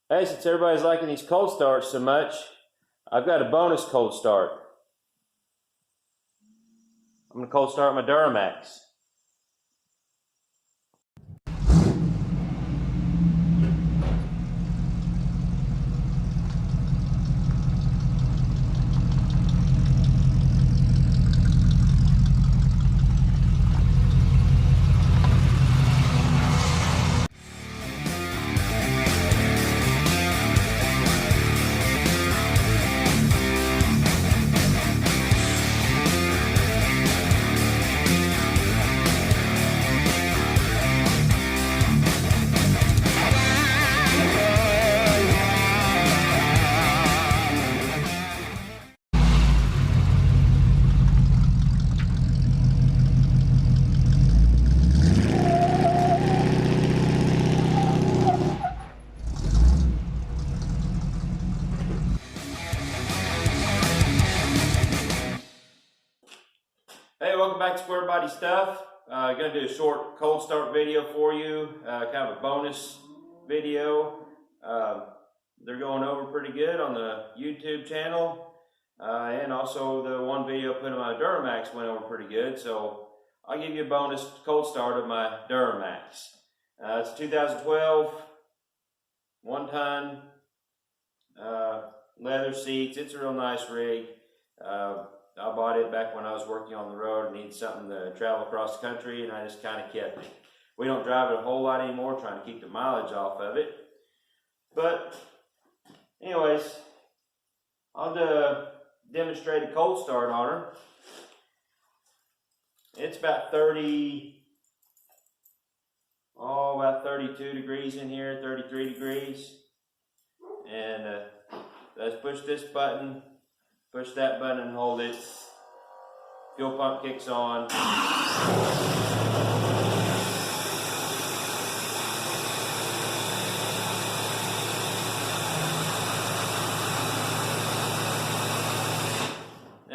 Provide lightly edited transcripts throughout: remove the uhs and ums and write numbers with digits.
Hey, since everybody's liking these cold starts so much, I've got a bonus cold start. I'm going to cold start my Duramax. Hey, welcome back to Square Body Stuff. I'm going to do a short cold start video for you, kind of a bonus video. They're going over pretty good on the YouTube channel, and also the one video I put on my Duramax went over pretty good, so I'll give you a bonus cold start of my Duramax. It's 2012, 1-ton, leather seats. It's a real nice rig. I bought it back when I was working on the road and needed something to travel across the country, and I just kind of kept it. We don't drive it a whole lot anymore, trying to keep the mileage off of it. But anyways, I'll demonstrate a cold start on her. It's about 32 degrees in here, 33 degrees. And let's push this button. Push that button and hold it. Fuel pump kicks on. Then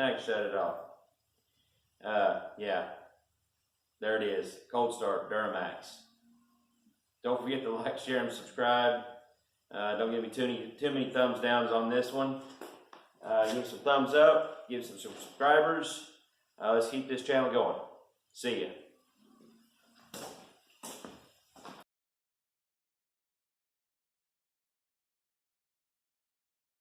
I can shut it off. Yeah. There it is. Cold start, Duramax. Don't forget to like, share, and subscribe. Don't give me too many thumbs downs on this one. Give some thumbs up, give some subscribers. Let's keep this channel going. See ya.